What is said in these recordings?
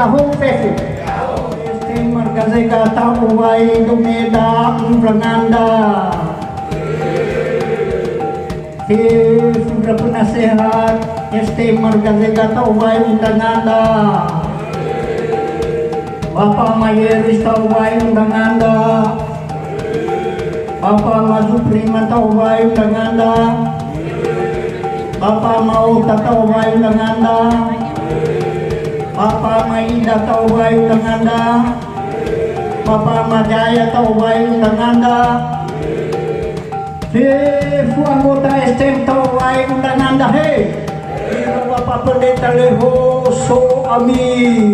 Yahoo Fefu. Este margazega tauway dumeda umbranganda. Sudah penasehat este margazega tauway undanganda. Bapak Mayeris tauway undanganda. Bapak Mazupriman tauway undanganda. Bapak Mauta tauway undanganda. Bapak Maida tauway undanganda. Bapak Majaya tauway undanganda. Fu anggota STM tauway undanganda he. Bapak Pendeta Leho So Ami.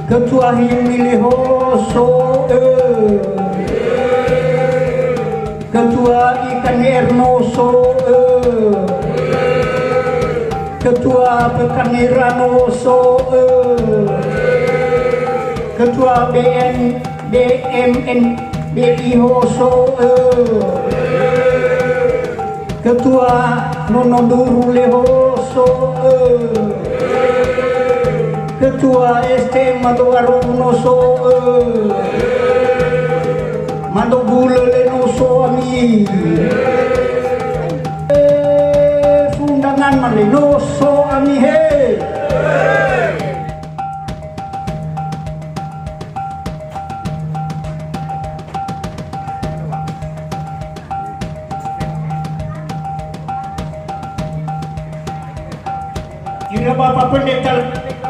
Ketua Himi Leho So Ketua Ikan Erno So Ketua Pekanirano So Ketua BMN BIHO So Ketua Nonoduru Leho So Ketua ST Madogaruno So Madogule Leno So Ami Fundangan Maleno So Ami he. Ira Bapak Pendeta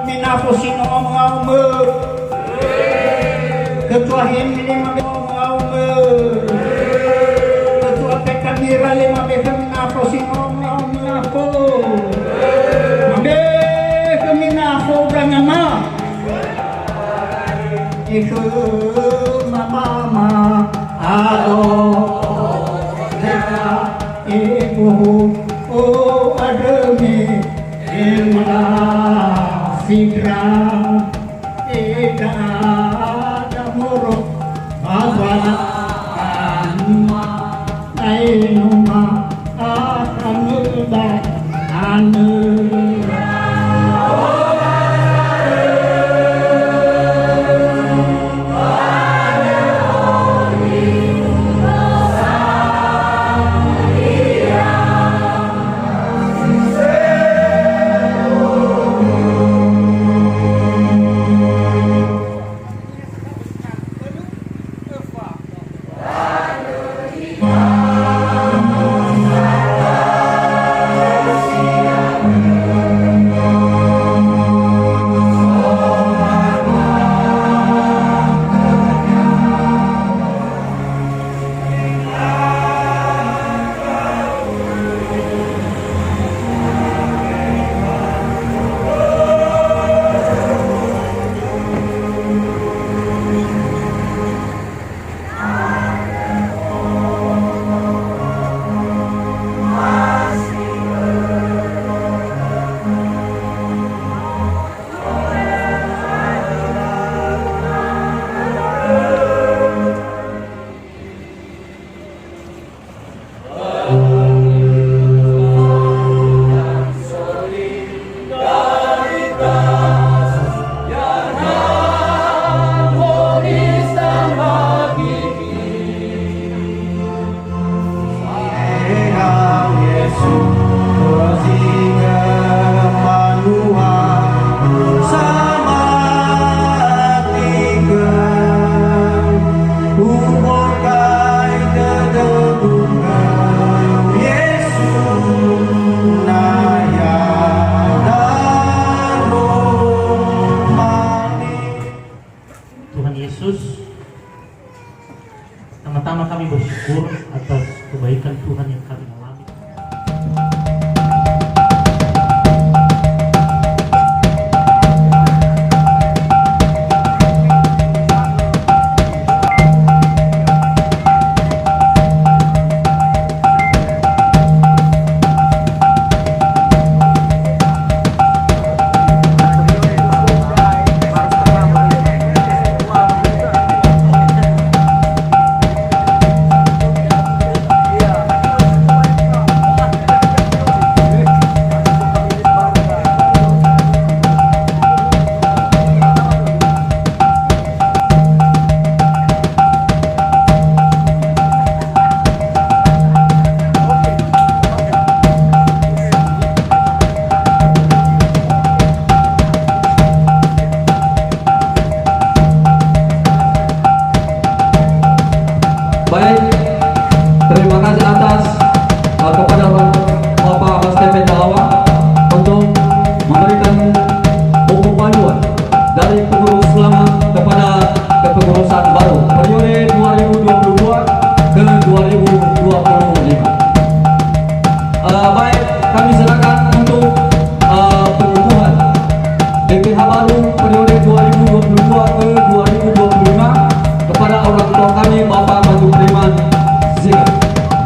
Minafo Sino Omaume. Ketua Himili Mabe Omaume. Ketua Pekamira Lima Beka Minafo Sino Omaume. Mabe Keminafo Brangama. Iku Mama Ado Deka Ibu O Ademi Ilmala Fikra Eda Damuro Abana Anma Ainuma Akanuda Anu. Pertama kami bersyukur atas kebaikan Tuhan yang kami alami. 2025. Baik, kami serahkan untuk pengukuhan BPH baru periode 2022 ke 2025 kepada orang tua kami Bapak Maju Preman Zega,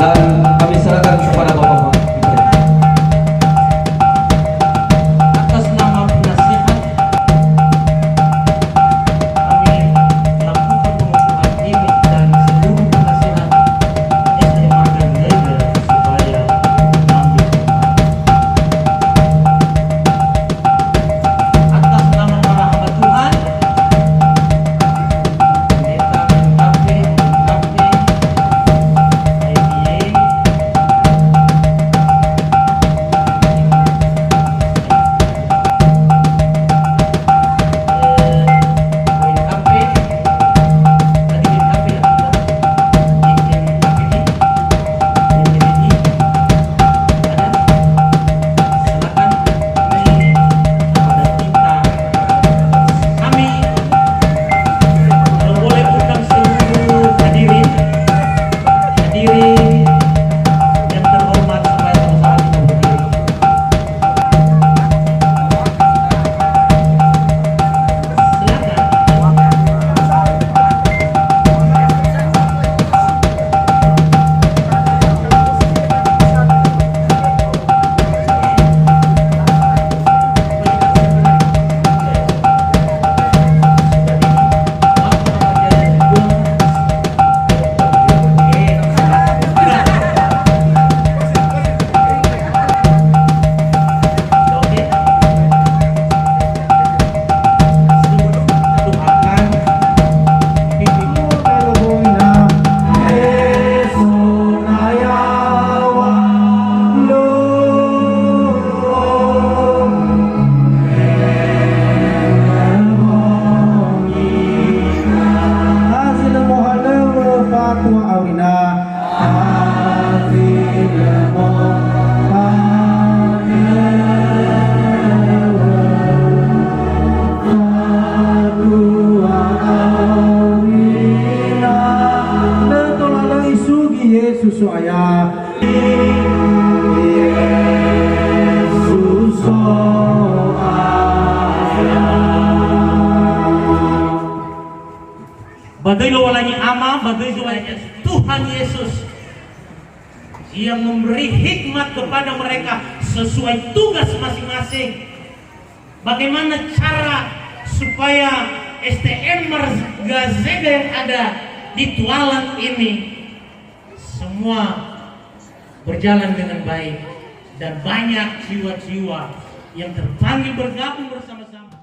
dan kami serahkan kepada Bapak Atas nama penasihat, kami lakukan pengukuhan ini dan seluruh penasihat SD Marga Zega supaya mengambil atas nama para hamba Tuhan, pendeta KP, Yesus ayah Yesus badai lo walanya ama, badai walanya Tuhan Yesus yang memberi hikmat kepada mereka sesuai tugas masing-masing. Bagaimana cara supaya STM Marga Zega yang ada di Tualan ini semua berjalan dengan baik dan banyak jiwa-jiwa yang terpanggil bergabung bersama-sama.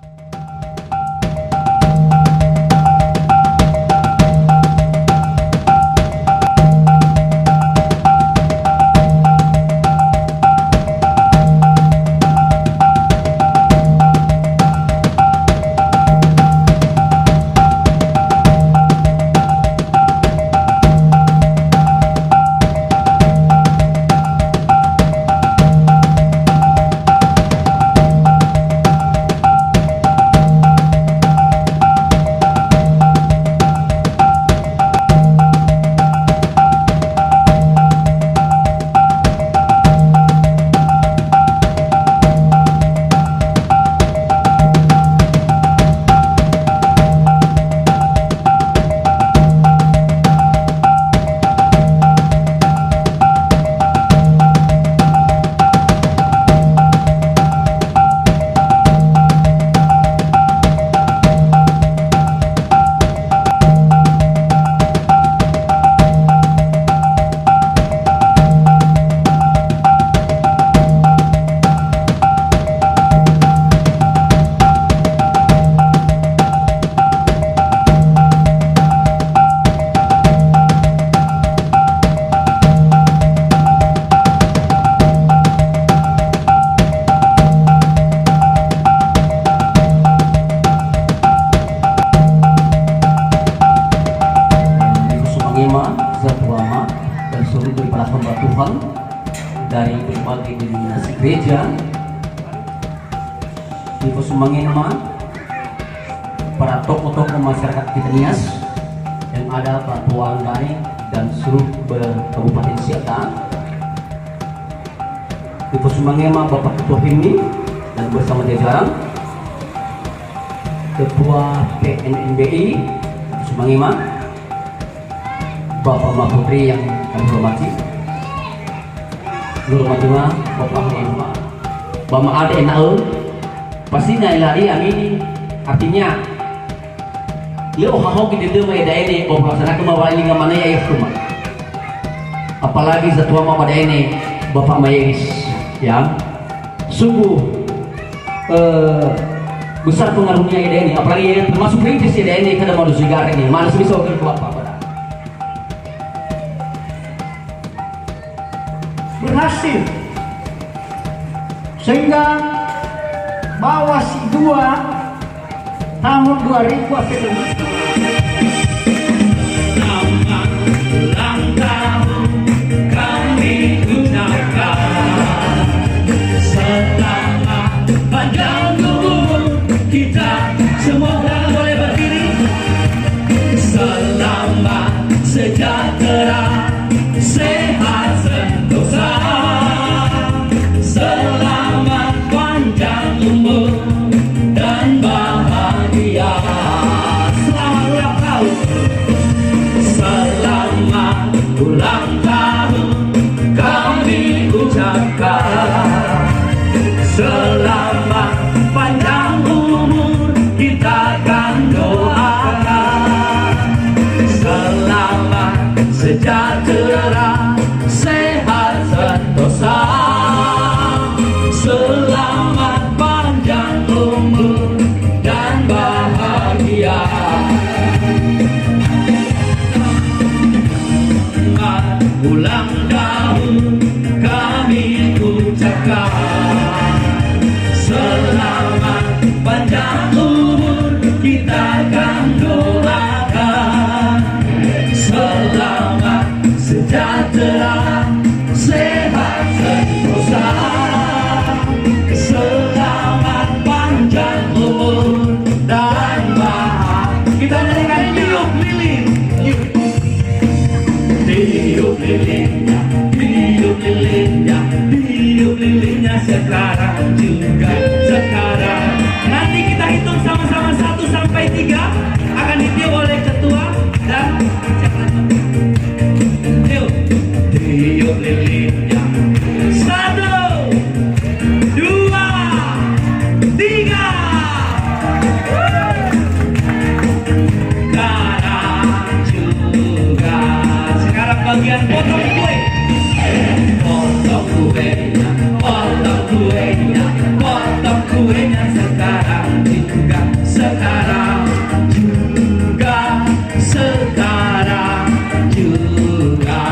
dan seluruh daripada hamba Tuhan dari berbagai denominasi gereja di Pusumangima, para tokoh-tokoh masyarakat kita Nias yang ada Pak Tuan dari dan seluruh Kabupaten Siaka, di Pos Mangema Bapak Ketua Himni dan bersama jajaran Ketua PNNBI Pos Mangema Bapak Mahputri yang kami hormati, Nur Matima, Bapak Hema, Bapak Ade Naul, pastinya ilari amin, artinya leo hahok di dalam ada ini, Bapak sana kemawali dengan mana ya rumah, apalagi setua mama ada ini, Bapak Mayeris, ya, sungguh besar pengaruhnya ada ini, apalagi termasuk perintis ada ini, kada mau disugar ini, mana bisa wakil Bapak pada. Berhasil sehingga bawa si 2 tahun 2000 Selamat ulang tahun kami ucapkan, selamat panjang umur kita semoga boleh berdiri, selamat sejahtera sehat sentosa, selamat panjang umur dan bahagia. Selamat ulang tahun, selamat ulang tahun kami ucapkan, selamat panjang umur kita akan doakan, selamat sejahtera sehat sentosa, selamat panjang umur dan bahagia. Selamat ulang tahun kami ucapkan, selamat panjang umur kita akan doakan, selamat sejahtera sehat sentosa, selamat panjang umur dan bahagia. Kita nyanyikan tiup lilin, tiup lilinnya, tiup lilinnya, tiup lilinnya sekarang juga sekarang. Nanti kita hitung sama-sama 1 sampai 3 akan ditiup oleh ketua dan tiup, tiup lilinnya. 1, 2, 3. Sekarang juga. Sekarang bagian potong kue. Potong kuenya, potong kuenya, potong kuenya sekarang juga, sekarang juga, sekarang juga.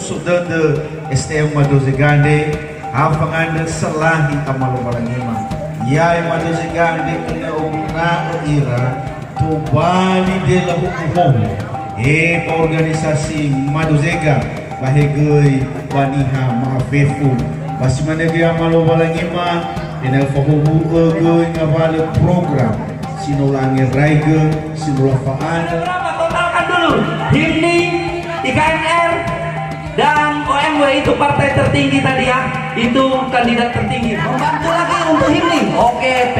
Sudada STM Maduzigande Hafanganda Salahi Amalu Balangima Yai Maduzigande Kena Umna Ira Tubali de la Hukum organisasi Maduzega Bahegoi Baniha Maafefu Basimanegi Amalu Balangima Ina Fahubu Egoi Ngavale program Sinulangi Raiga Sinulafaan. Totalkan dulu himni IKNR dan OMW itu partai tertinggi tadi ya, itu kandidat tertinggi. Membantu lagi untuk himni. Oke,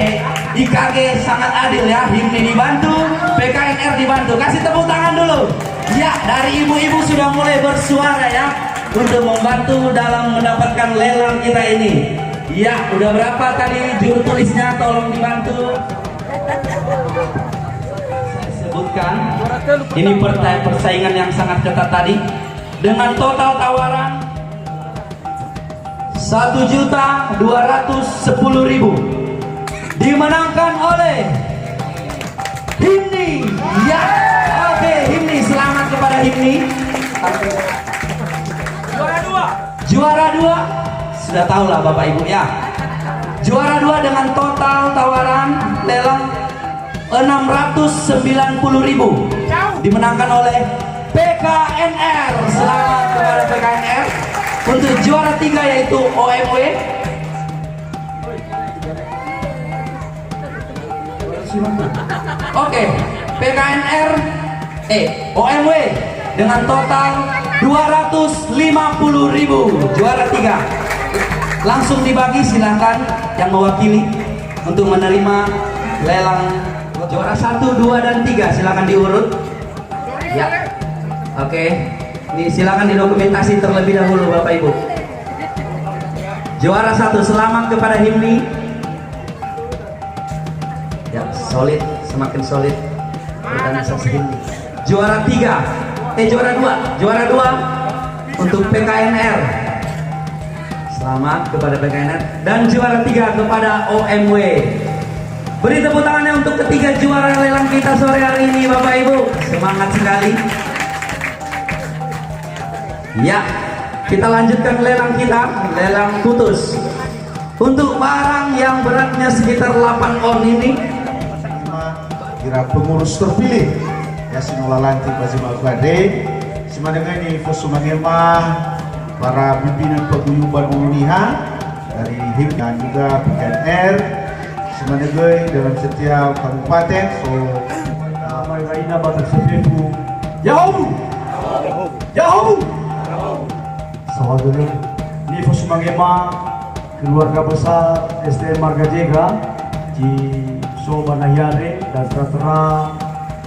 IKG sangat adil ya, himni dibantu, PKNR dibantu. Kasih tepuk tangan dulu. Ya, dari ibu-ibu sudah mulai bersuara ya untuk membantu dalam mendapatkan lelang kita ini. Ya, udah berapa tadi juru tulisnya, tolong dibantu. Saya sebutkan, ini persaingan yang sangat ketat tadi. Dengan total tawaran 1.210.000 dimenangkan oleh Himni. Ya, oke, Himni, selamat kepada Himni. Juara dua, sudah tahu lah Bapak Ibu ya. Juara dua dengan total tawaran lelang 690.000 dimenangkan oleh PKNR. Selamat kepada PKNR. Untuk juara 3 yaitu OMW. Oke, PKNR OMW dengan total 250.000. Juara 3. Langsung dibagi, silahkan yang mewakili untuk menerima lelang juara 1, 2, dan 3. Silahkan diurut. Ya. Oke, ini silakan didokumentasi terlebih dahulu Bapak Ibu. Juara 1, selamat kepada Himni. Ya, solid, semakin solid organisasi Himni. Juara 3, juara 2 untuk PKNR. Selamat kepada PKNR. Dan juara 3 kepada OMW. Beri tepuk tangannya untuk ketiga juara lelang kita sore hari ini Bapak Ibu. Semangat sekali. Ya, kita lanjutkan lelang kita, lelang putus. Untuk barang yang beratnya sekitar 8 on ini, kira pengurus terpilih ya Sinulalantik Bazima Bade, semadanga ini Fosumangema, para pimpinan paguyuban Uliha dari HIM dan juga PKNR, semadanga dalam setiap kabupaten. So, may raina batag sa Fefu, Yahoo! Yahoo! Sawadulun ni Fosumangema keluarga besar SDM Marga Jega, Ci Sobanahyare dan tertera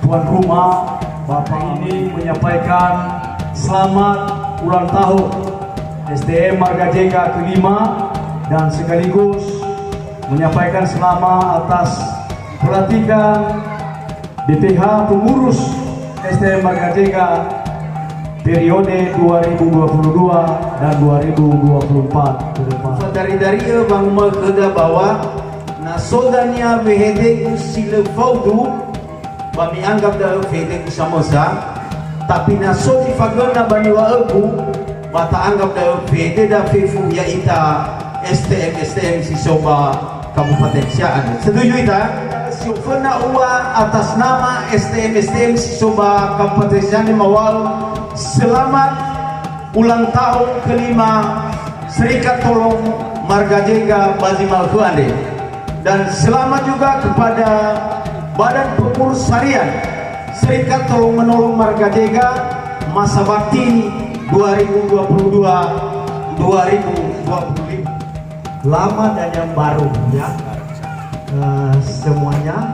tuan rumah Bapak ini menyampaikan selamat ulang tahun SDM Marga Jega kelima dan sekaligus menyampaikan selamat atas pelantikan BPH pengurus SDM Marga Jega periode 2022 dan 2024 ke depan. Dari bang merkeda bahwa nasodanya VHD sila faudu bami anggap dah VHD samosa tapi nasodi fagona baniwa aku bata anggap dah VHD dah fefu ya ita STM si Soba Kabupaten Siaan. Setuju ita? Siofena uwa atas nama STM si Soba Kabupaten Siaan mawal selamat ulang tahun kelima Serikat Tolong Marga Jega Bazimal Kuande, dan selamat juga kepada Badan Pengurus Harian Serikat Tolong Menolong Marga Jega masa bakti 2022-2025. Lama dan yang baru ya. Semuanya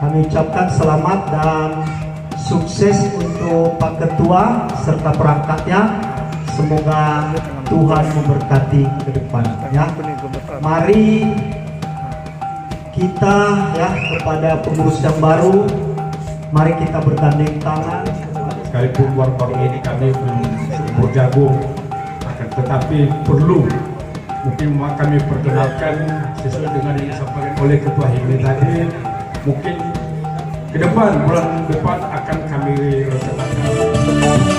kami ucapkan selamat dan sukses untuk Pak Ketua serta perangkatnya. Semoga Tuhan memberkati ke depan ya. Mari kita ya kepada pengurus yang baru, mari kita bergandeng tangan. Sekalipun baru ini kami belum bergabung, akan tetapi perlu mungkin kami perkenalkan sesuai dengan yang disampaikan oleh Ketua Himne tadi. Mungkin ke depan, bulan depan akan kami rencanakan.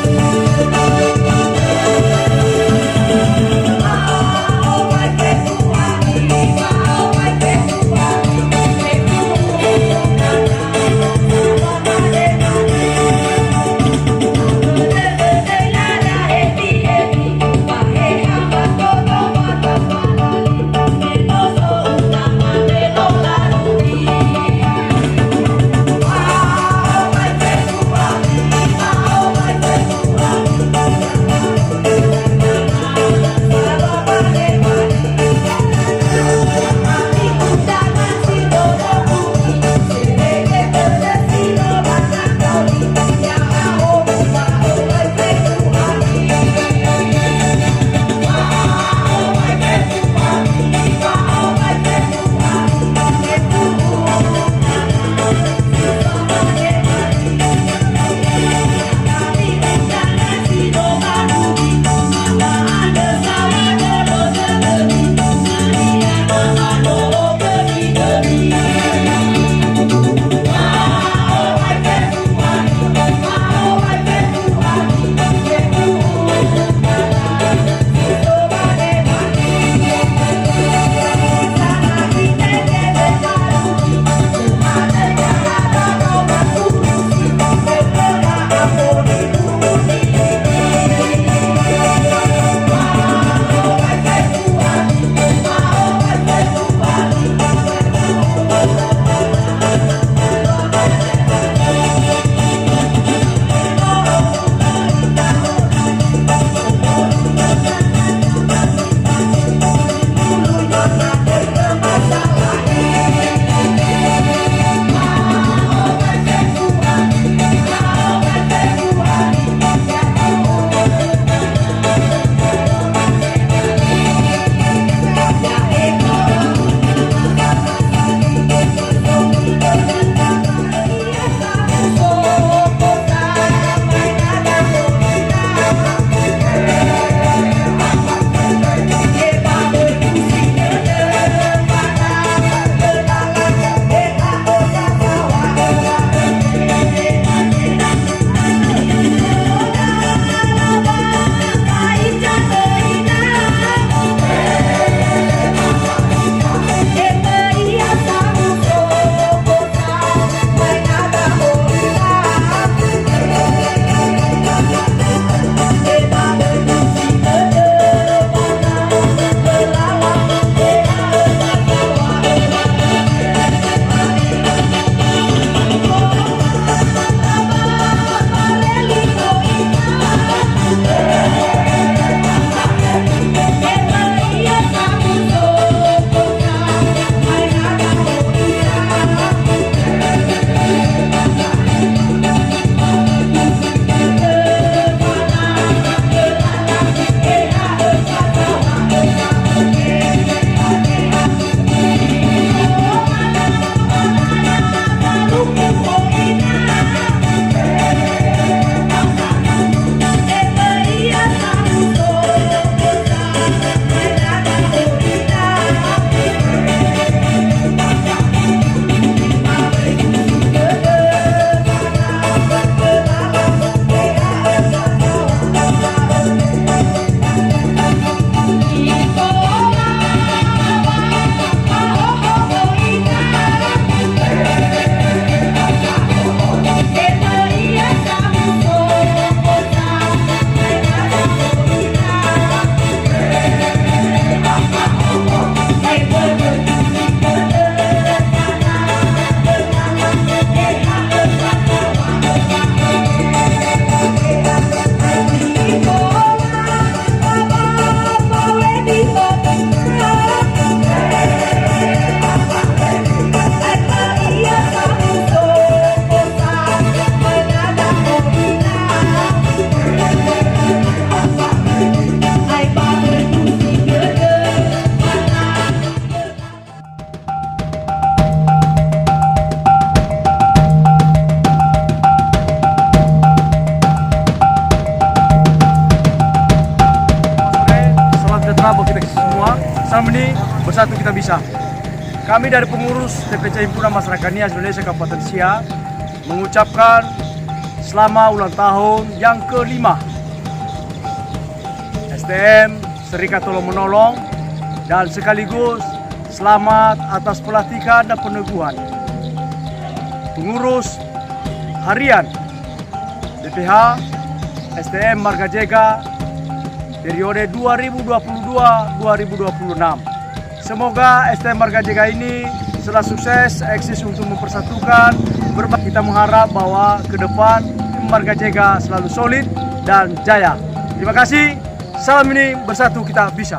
bahwa selama ini bersatu kita bisa. Kami dari pengurus DPC Himpunan Masyarakat Nias Indonesia Kabupaten Siak mengucapkan selamat ulang tahun yang ke-5 STM Serikat Tolong Menolong, dan sekaligus selamat atas pelatihan dan peneguhan pengurus harian DPH STM Marga Jega periode 2022-2026. Semoga STM Marga Jega ini setelah sukses eksis untuk mempersatukan. Kita mengharap bahwa ke depan Marga Jega selalu solid dan jaya. Terima kasih. Salam ini bersatu kita bisa.